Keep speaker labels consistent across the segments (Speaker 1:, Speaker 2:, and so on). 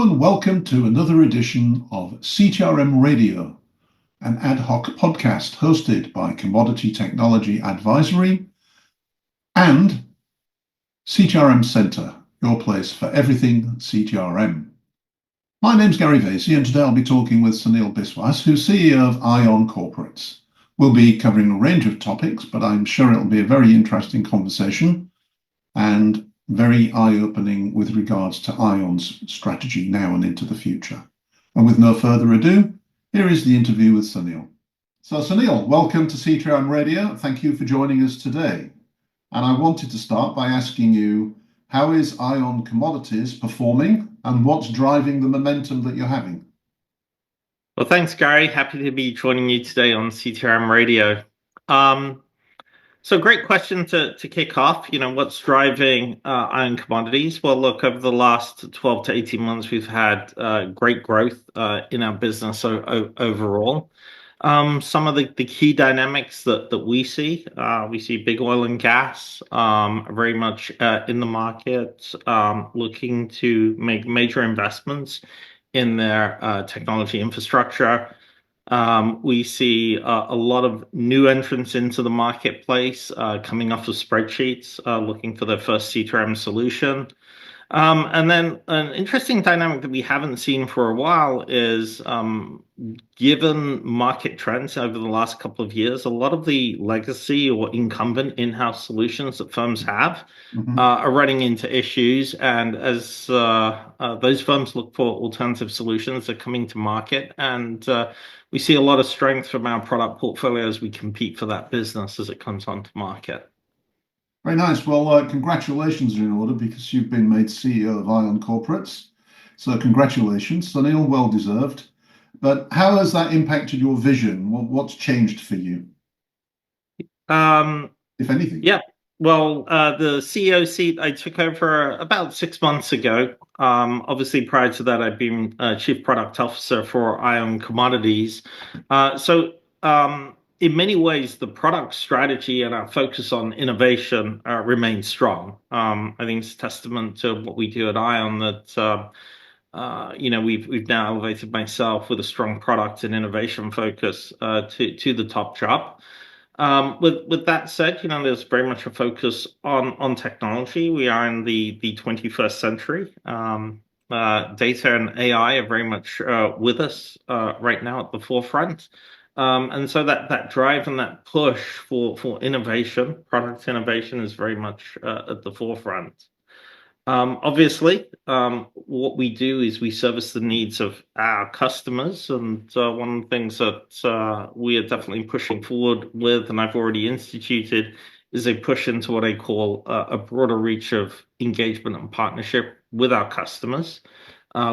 Speaker 1: and welcome to another edition of CTRMRadio, an ad hoc podcast hosted by Commodity Technology Advisory and CTRM Centre, your place for everything CTRM. My name's Gary Vasey, and today I'll be talking with Sunil Biswas, who's CEO of ION Corporates. We'll be covering a range of topics, but I'm sure it'll be a very interesting conversation and very eye-opening with regards to ION's strategy now and into the future. And with no further ado, here is the interview with Sunil. So Sunil, welcome to CTRMRadio. Thank you for joining us today. And I wanted to start by asking you, how is ION Commodities performing and what's driving the momentum that you're having?
Speaker 2: Well, thanks, Gary. Happy to be joining you today on CTRMRadio. So great question to kick off. What's driving ION Commodities? Well, look, over the last 12 to 18 months, we've had great growth in our business overall. Some of the key dynamics that we see big oil and gas very much in the market, looking to make major investments in their technology infrastructure. We see a lot of new entrants into the marketplace coming off of spreadsheets, looking for their first CTRM solution. And then an interesting dynamic that we haven't seen for a while is, given market trends over the last couple of years, a lot of the legacy or incumbent in-house solutions that firms have are running into issues. And as those firms look for alternative solutions, they're coming to market. And we see a lot of strength from our product portfolio as we compete for that business as it comes onto market.
Speaker 1: Very nice. Well, congratulations are in order because you've been made CEO of ION Corporates. So congratulations, Sunil, well deserved. But how has that impacted your vision? What's changed for you? If anything?
Speaker 2: Yeah. Well, the CEO seat I took over about 6 months ago. Obviously, prior to that, I've been Chief Product Officer for ION Commodities. In many ways, the product strategy and our focus on innovation remains strong. I think it's a testament to what we do at ION that we've now elevated myself with a strong product and innovation focus to the top job. With that said, there's very much a focus on technology. We are in the 21st century. Data and AI are very much with us right now at the forefront. And so that drive and that push for innovation, product innovation, is very much at the forefront. Obviously, what we do is we service the needs of our customers. And one of the things that we are definitely pushing forward with, and I've already instituted, is a push into what I call a broader reach of engagement and partnership with our customers.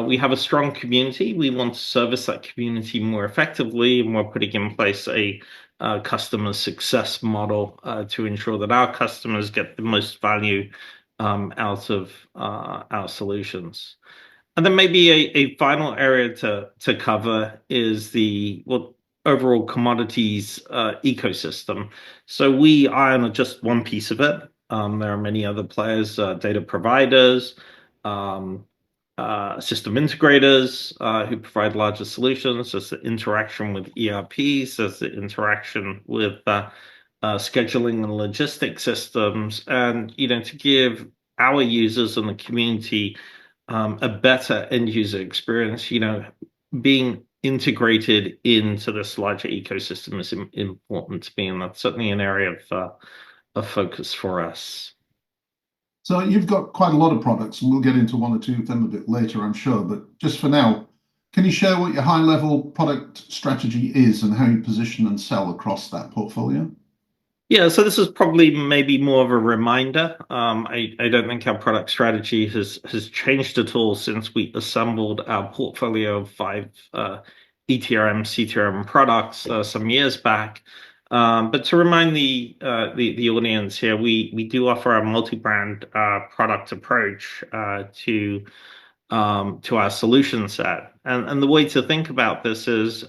Speaker 2: We have a strong community. We want to service that community more effectively, and we're putting in place a customer success model to ensure that our customers get the most value out of our solutions. And then maybe a final area to cover is the overall commodities ecosystem. So ION are just one piece of it. There are many other players, data providers, system integrators who provide larger solutions. There's the interaction with ERPs, there's the interaction with scheduling and logistics systems, and to give our users and the community a better end user experience, being integrated into this larger ecosystem is important to me, and that's certainly an area of focus for us.
Speaker 1: So you've got quite a lot of products, and we'll get into one or two of them a bit later, I'm sure. But just for now, can you share what your high-level product strategy is and how you position and sell across that portfolio?
Speaker 2: Yeah, so this is probably maybe more of a reminder. I don't think our product strategy has changed at all since we assembled our portfolio of 5 ETRM, CTRM products some years back. But to remind the audience here, we do offer a multi-brand product approach to our solution set. And the way to think about this is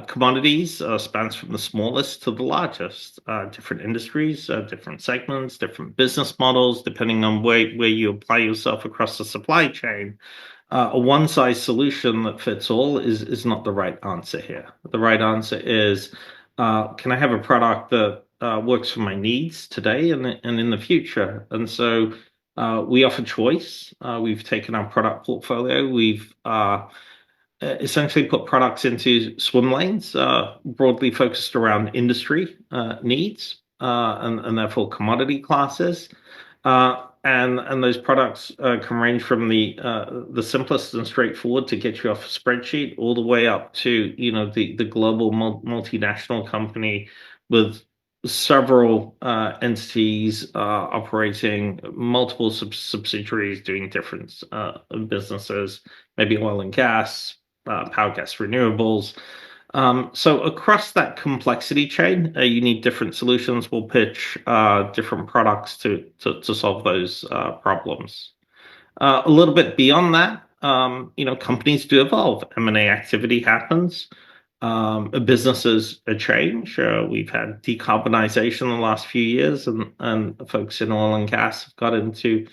Speaker 2: commodities spans from the smallest to the largest, different industries, different segments, different business models, depending on where you apply yourself across the supply chain. A one-size solution that fits all is not the right answer here. The right answer is, can I have a product that works for my needs today and in the future? And so we offer choice. We've taken our product portfolio. We've essentially put products into swim lanes, broadly focused around industry needs and therefore commodity classes. And those products can range from the simplest and straightforward to get you off a spreadsheet all the way up to the global multinational company with several entities operating multiple subsidiaries doing different businesses, maybe oil and gas, power, gas, renewables. So across that complexity chain, you need different solutions. We'll pitch different products to solve those problems. A little bit beyond that, companies do evolve. M&A activity happens. Businesses change. We've had decarbonization in the last few years, and folks in oil and gas have got into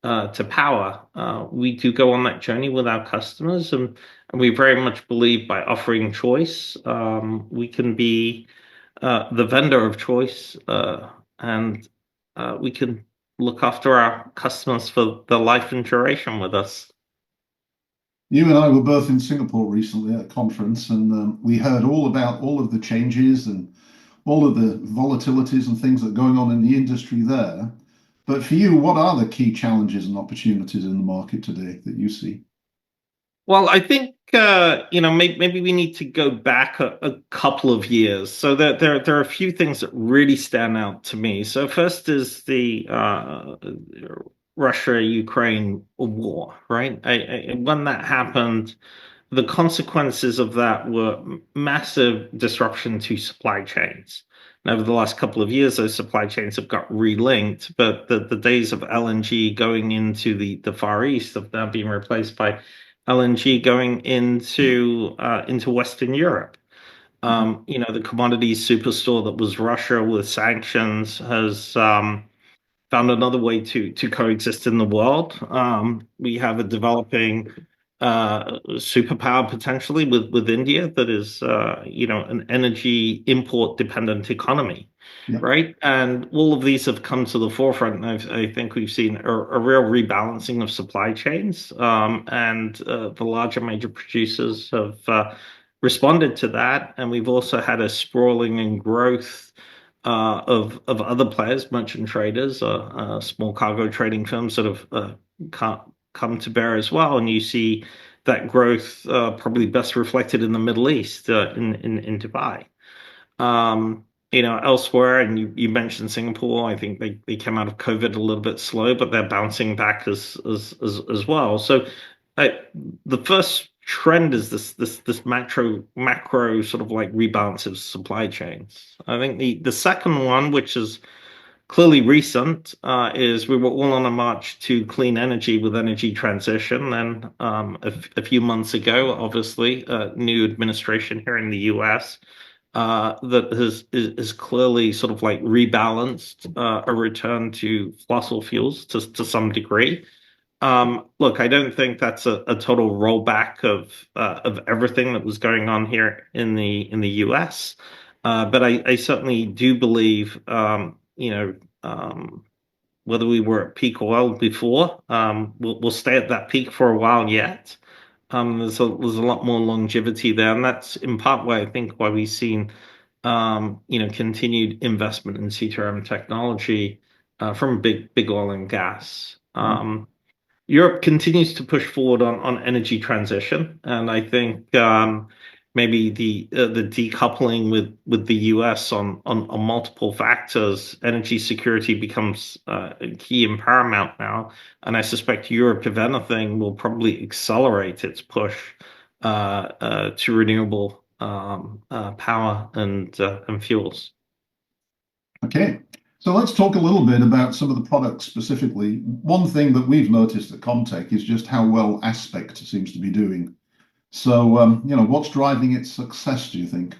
Speaker 2: to power. We do go on that journey with our customers, and we very much believe by offering choice, we can be the vendor of choice, and we can look after our customers for the life and duration with us.
Speaker 1: You and I were both in Singapore recently at a conference, and we heard all about all of the changes and all of the volatilities and things that are going on in the industry there. But for you, what are the key challenges and opportunities in the market today that you see?
Speaker 2: Well, I think maybe we need to go back a couple of years. So there are a few things that really stand out to me. So first is the Russia-Ukraine war, right? When that happened, the consequences of that were massive disruption to supply chains. And over the last couple of years, those supply chains have got relinked, but the days of LNG going into the Far East have now been replaced by LNG going into Western Europe. The commodities superstore that was Russia with sanctions has found another way to coexist in the world. We have a developing superpower potentially with India that is an energy import dependent economy.
Speaker 1: Yeah.
Speaker 2: Right. And all of these have come to the forefront. And I think we've seen a real rebalancing of supply chains. And the larger major producers have responded to that. And we've also had a sprawling and growth of other players, merchant traders, small cargo trading firms that have come to bear as well. And you see that growth probably best reflected in the Middle East, in Dubai. Elsewhere, and you mentioned Singapore, I think they came out of COVID a little bit slow, but they're bouncing back as well. So the first trend is this macro sort of like rebalance of supply chains. I think the second one, which is clearly recent, is we were all on a march to clean energy with energy transition. Then a few months ago, obviously, a new administration here in the US that is clearly sort of like rebalanced a return to fossil fuels to some degree. Look, I don't think that's a total rollback of everything that was going on here in the US, but I certainly do believe whether we were at peak oil before, we'll stay at that peak for a while yet. There's a lot more longevity there, and that's in part why I think why we've seen continued investment in CTRM technology from big oil and gas. Europe continues to push forward on energy transition, and I think maybe the decoupling with the US on multiple factors, energy security becomes key and paramount now. And I suspect Europe, if anything, will probably accelerate its push to renewable power and fuels.
Speaker 1: Okay. So let's talk a little bit about some of the products specifically. One thing that we've noticed at Comtech is just how well Aspect seems to be doing. So, what's driving its success, do you think?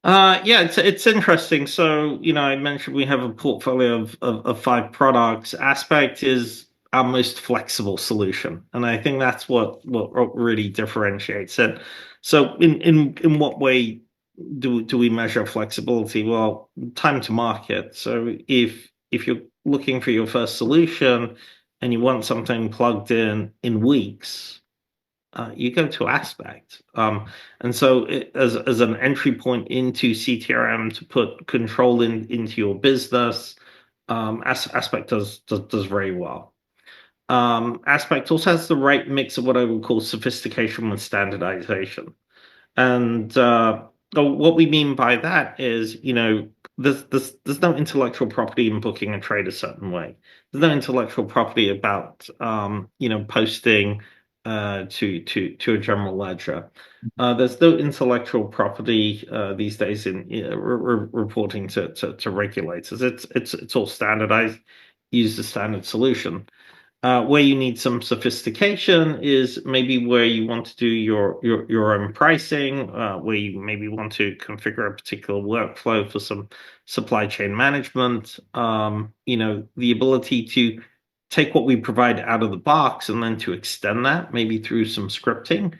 Speaker 2: Yeah, it's interesting. So, I mentioned we have a portfolio of 5 products. Aspect is our most flexible solution, and I think that's what really differentiates it. So, in what way do we measure flexibility? Well, time to market. So if you're looking for your first solution and you want something plugged in weeks, you go to Aspect. And so as an entry point into CTRM to put control into your business, Aspect does very well. Aspect also has the right mix of what I would call sophistication with standardization. And what we mean by that is, there's no intellectual property in booking a trade a certain way. There's no intellectual property about, posting to a general ledger. There's no intellectual property these days in reporting to regulators. It's all standardized. Use the standard solution. Where you need some sophistication is maybe where you want to do your own pricing, where you maybe want to configure a particular workflow for some supply chain management. The ability to take what we provide out of the box and then to extend that maybe through some scripting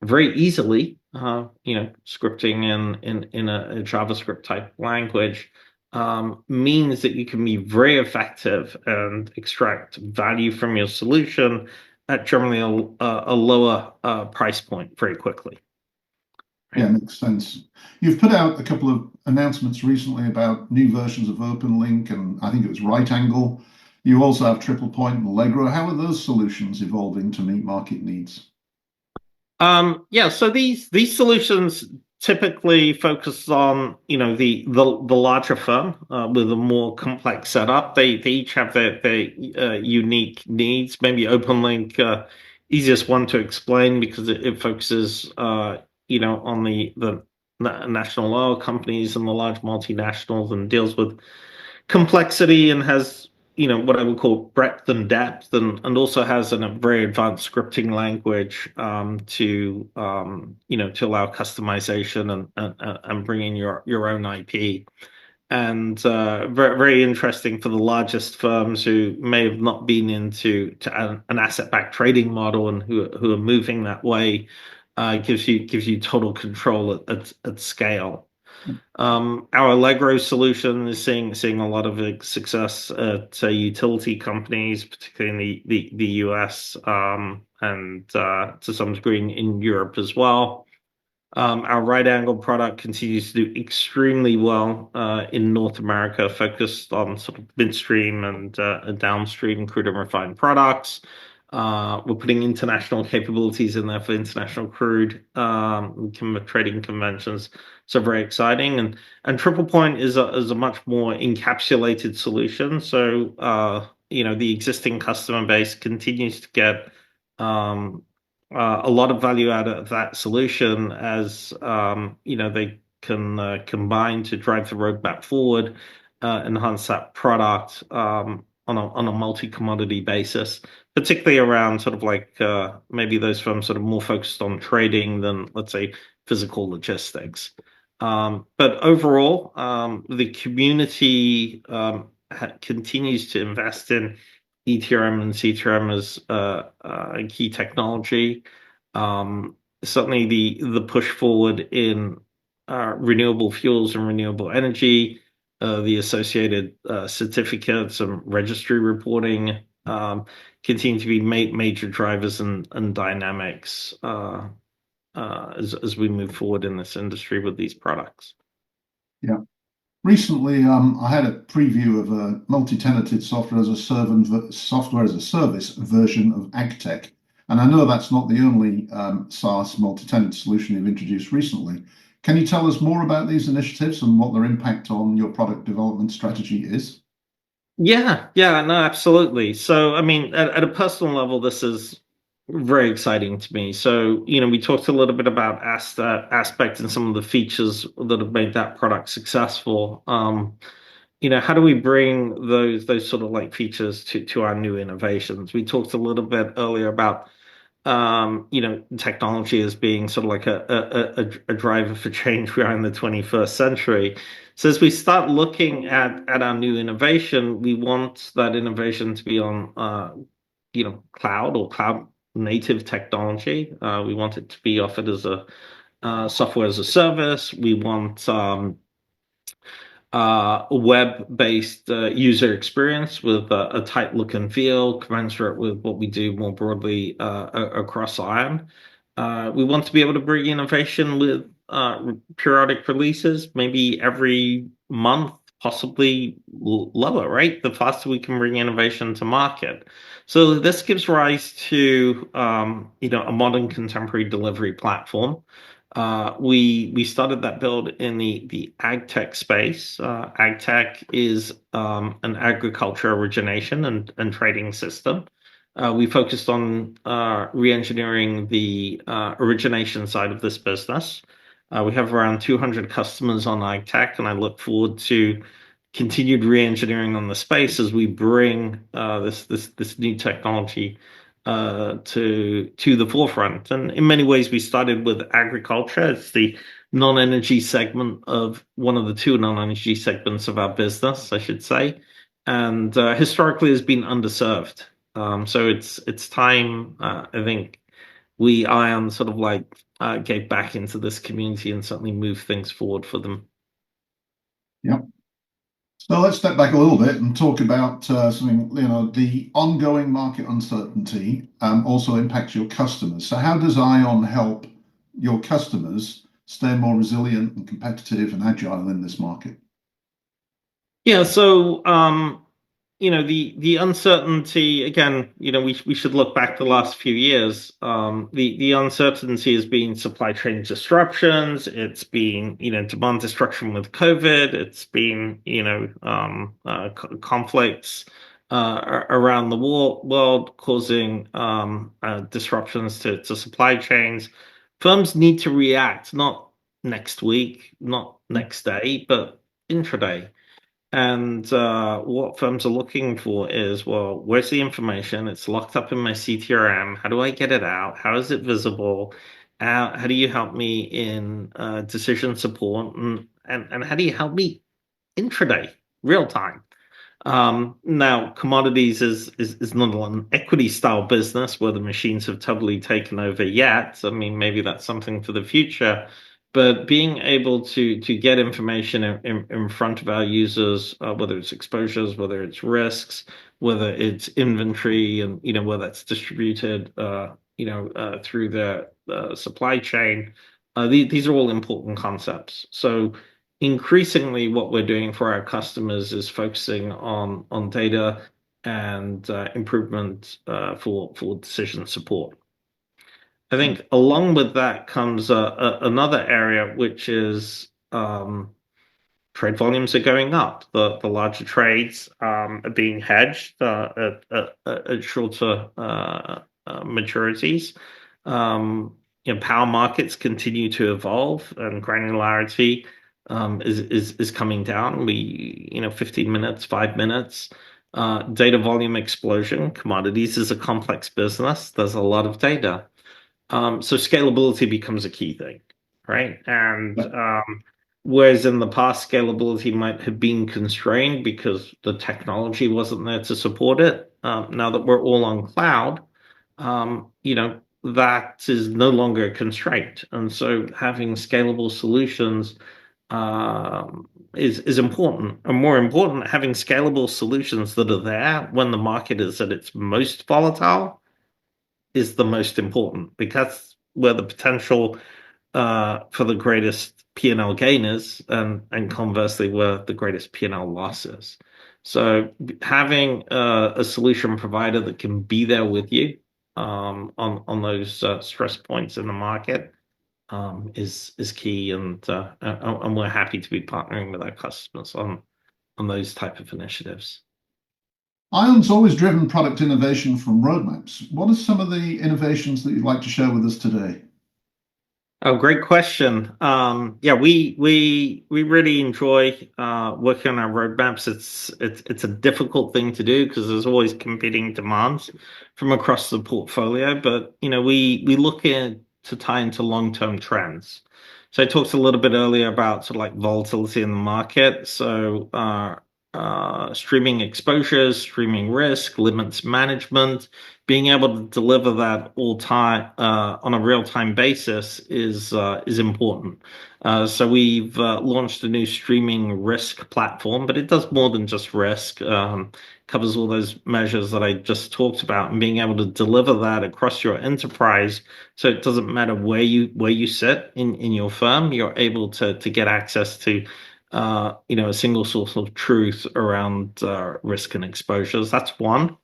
Speaker 2: very easily. Scripting in a JavaScript type language means that you can be very effective and extract value from your solution at generally a lower price point very quickly.
Speaker 1: Yeah, makes sense. You've put out a couple of announcements recently about new versions of OpenLink, and I think it was RightAngle. You also have TriplePoint and Allegro. How are those solutions evolving to meet market needs?
Speaker 2: So these solutions typically focus on the larger firm with a more complex setup. They each have their unique needs. Maybe OpenLink, easiest one to explain because it focuses on the national oil companies and the large multinationals and deals with complexity and has what I would call breadth and depth, and also has a very advanced scripting language to allow customization and bring in your own IP. And very, very interesting for the largest firms who may have not been into an asset-backed trading model and who are moving that way. Gives you total control at scale. Our Allegro solution is seeing a lot of success at utility companies, particularly in the US, and to some degree in Europe as well. Our RightAngle product continues to do extremely well in North America, focused on sort of midstream and downstream crude and refined products. We're putting international capabilities in there for international crude trading conventions. So very exciting. And TriplePoint is a much more encapsulated solution. So the existing customer base continues to get a lot of value out of that solution as they can combine to drive the roadmap forward, enhance that product on a multi-commodity basis, particularly around sort of like maybe those firms sort of more focused on trading than, let's say, physical logistics. But overall, the community continues to invest in ETRM and CTRM as a key technology. Certainly the push forward in renewable fuels and renewable energy, the associated certificates and registry reporting continue to be major drivers and dynamics as we move forward in this industry with these products.
Speaker 1: Yeah. Recently, I had a preview of a multi-tenanted software as a service version of AgTech. And I know that's not the only SaaS multi-tenant solution you've introduced recently. Can you tell us more about these initiatives and what their impact on your product development strategy is?
Speaker 2: Yeah, no, absolutely. So, I mean, at a personal level, this is very exciting to me. So, we talked a little bit about Aspect and some of the features that have made that product successful. How do we bring those sort of like features to our new innovations? We talked a little bit earlier about technology as being sort of like a driver for change. We are in the 21st century. So as we start looking at our new innovation, we want that innovation to be on cloud or cloud native technology. We want it to be offered as a software as a service. We want a web-based user experience with a tight look and feel, commensurate with what we do more broadly across ION. We want to be able to bring innovation with periodic releases, maybe every month, possibly lower, right? The faster we can bring innovation to market. So this gives rise to a modern contemporary delivery platform. We started that build in the AgTech space. AgTech is an agriculture origination and trading system. We focused on re-engineering the origination side of this business. We have around 200 customers on AgTech, and I look forward to continued re-engineering on the space as we bring this new technology to the forefront. And in many ways, we started with agriculture. It's the non-energy segment of one of the two non-energy segments of our business, I should say, and historically has been underserved. So it's time, I think, we ION sort of get back into this community and certainly move things forward for them.
Speaker 1: Yep. So let's step back a little bit and talk about something, the ongoing market uncertainty also impacts your customers. So how does ION help your customers stay more resilient and competitive and agile in this market?
Speaker 2: Yeah, so the uncertainty again. We should look back the last few years. The uncertainty has been supply chain disruptions. It's been demand destruction with COVID. It's been conflicts around the world causing disruptions to supply chains. Firms need to react not next week, not next day, but intraday. And what firms are looking for is, well, where's the information? It's locked up in my CTRM. How do I get it out? How is it visible? How do you help me in decision support? And how do you help me intraday, real time? Now, commodities is not an equity style business where the machines have totally taken over yet. I mean, maybe that's something for the future. But being able to get information in front of our users, whether it's exposures, whether it's risks, whether it's inventory, and whether that's distributed, through the supply chain, these are all important concepts. So increasingly, what we're doing for our customers is focusing on data and improvement for decision support. I think along with that comes another area, which is trade volumes are going up. The larger trades are being hedged at shorter maturities. Power markets continue to evolve, and granularity is coming down. 15 minutes, 5 minutes. Data volume explosion. Commodities is a complex business. There's a lot of data. So scalability becomes a key thing, right? And whereas in the past, scalability might have been constrained because the technology wasn't there to support it. Now that we're all on cloud, that is no longer a constraint. And so having scalable solutions is important. And more important, having scalable solutions that are there when the market is at its most volatile is the most important, because that's where the potential for the greatest P&L gain is, and conversely, where the greatest P&L loss is. So having a solution provider that can be there with you on those stress points in the market is key, and we're happy to be partnering with our customers on those type of initiatives.
Speaker 1: ION's always driven product innovation from roadmaps. What are some of the innovations that you'd like to share with us today?
Speaker 2: Oh, great question. Yeah, we really enjoy working on our roadmaps. It's a difficult thing to do because there's always competing demands from across the portfolio. But we look to tie into long-term trends. So I talked a little bit earlier about sort of like volatility in the market. So streaming exposures, streaming risk, limits management. Being able to deliver that all time on a real-time basis is important. So we've launched a new streaming risk platform, but it does more than just risk. Covers all those measures that I just talked about, and being able to deliver that across your enterprise, so it doesn't matter where you sit in your firm, you're able to get access to a single source of truth around risk and exposures. That's one.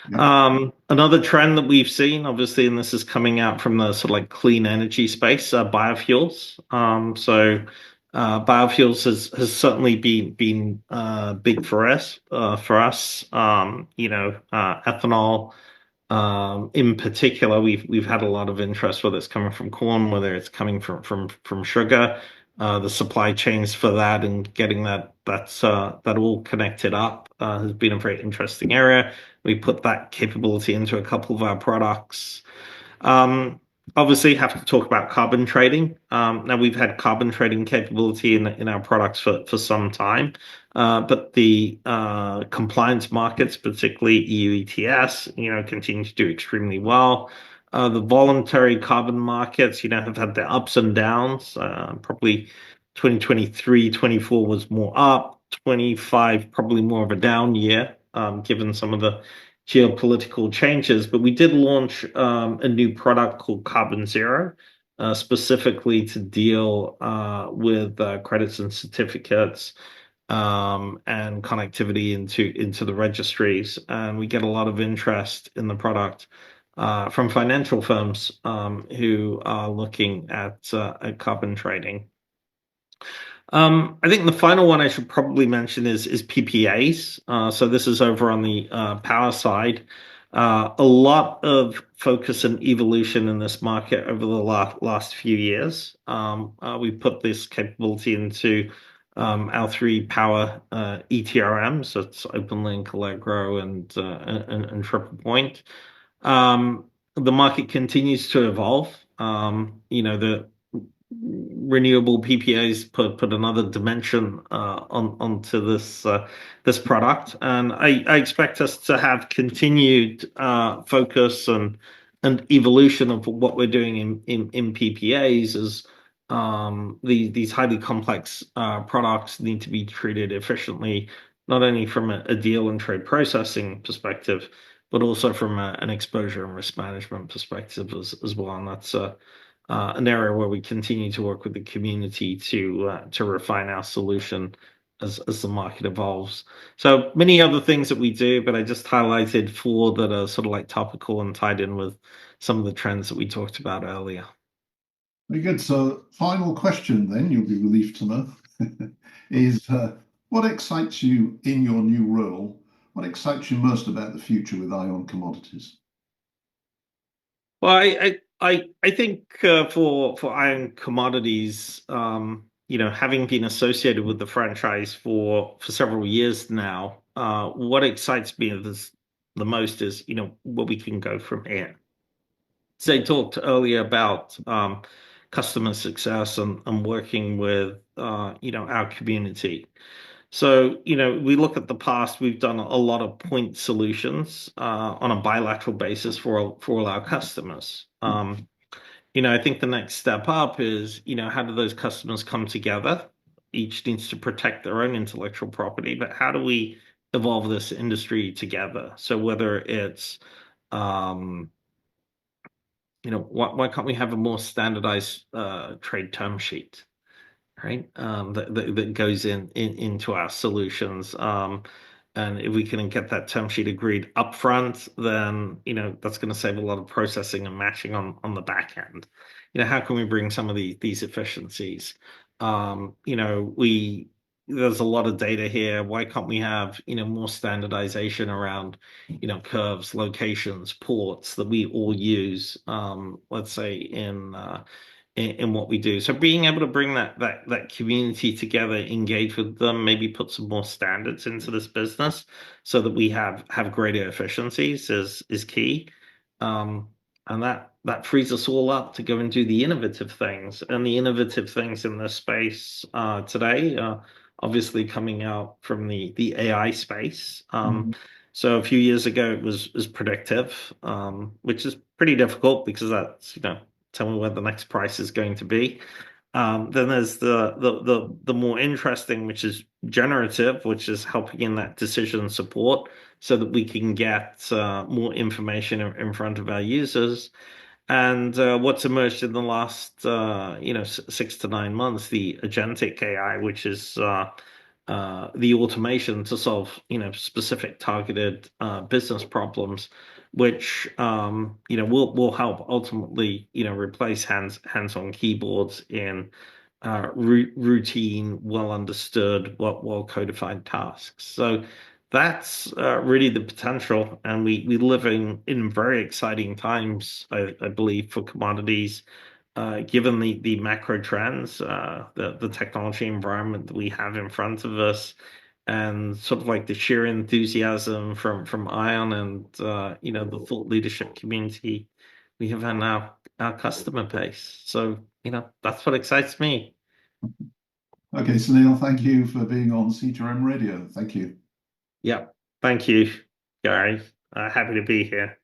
Speaker 2: Another trend that we've seen, obviously, and this is coming out from the sort of like clean energy space, biofuels. Biofuels has certainly been big for us. Ethanol. In particular, we've had a lot of interest, whether it's coming from corn, whether it's coming from sugar. The supply chains for that and getting that all connected up has been a very interesting area. We put that capability into a couple of our products. Obviously, have to talk about carbon trading. Now we've had carbon trading capability in our products for some time, but the compliance markets, particularly EU ETS, continue to do extremely well. The voluntary carbon markets, have had their ups and downs. Probably 2023, 24 was more up. 25 probably more of a down year, given some of the geopolitical changes. But we did launch a new product called Carbon Zero, specifically to deal with credits and certificates and connectivity into the registries. And we get a lot of interest in the product from financial firms who are looking at carbon trading. I think the final one I should probably mention is PPAs. So this is over on the power side. A lot of focus and evolution in this market over the last few years. We put this capability into our three power ETRMs. So it's OpenLink, Allegro, and TriplePoint. The market continues to evolve. The renewable PPAs put another dimension onto this product, and I expect us to have continued focus and evolution of what we're doing in PPAs as these highly complex products need to be treated efficiently, not only from a deal and trade processing perspective, but also from an exposure and risk management perspective as well. And that's an area where we continue to work with the community to refine our solution as the market evolves. So many other things that we do, but I just highlighted four that are sort of like topical and tied in with some of the trends that we talked about earlier.
Speaker 1: Very good. So final question then, you'll be relieved to know, is what excites you in your new role? What excites you most about the future with ION Commodities?
Speaker 2: Well, I think for ION Commodities, having been associated with the franchise for several years now, what excites me the most is where we can go from here. So I talked earlier about customer success and working with our community. So, we look at the past, we've done a lot of point solutions on a bilateral basis for all our customers. I think the next step up is, how do those customers come together? Each needs to protect their own intellectual property, but how do we evolve this industry together? So whether it's, why can't we have a more standardized trade term sheet? Right, that goes into our solutions, and if we can get that term sheet agreed upfront, then that's going to save a lot of processing and matching on the back end. How can we bring some of these efficiencies? There's a lot of data here. Why can't we have more standardization around curves, locations, ports that we all use? Let's say in what we do. So being able to bring that community together, engage with them, maybe put some more standards into this business so that we have greater efficiencies is key. And that frees us all up to go and do the innovative things. And the innovative things in this space today obviously coming out from the AI space.
Speaker 1: Mhm.
Speaker 2: So a few years ago, it was predictive, which is pretty difficult because that's, tell me where the next price is going to be. Then there's the more interesting, which is generative, which is helping in that decision support so that we can get more information in front of our users. And what's emerged in the last, 6 to 9 months, the agentic AI, which is the automation to solve, specific targeted business problems, which will help ultimately, replace hands-on keyboards in routine, well understood, well codified tasks. So that's really the potential, and we live in very exciting times, I believe, for commodities, given the macro trends, the technology environment that we have in front of us, and sort of like the sheer enthusiasm from ION and the thought leadership community we have in our customer base. So that's what excites me.
Speaker 1: Okay, Sunil, thank you for being on CTRM Radio. Thank you.
Speaker 2: Yeah, thank you, Gary. Happy to be here.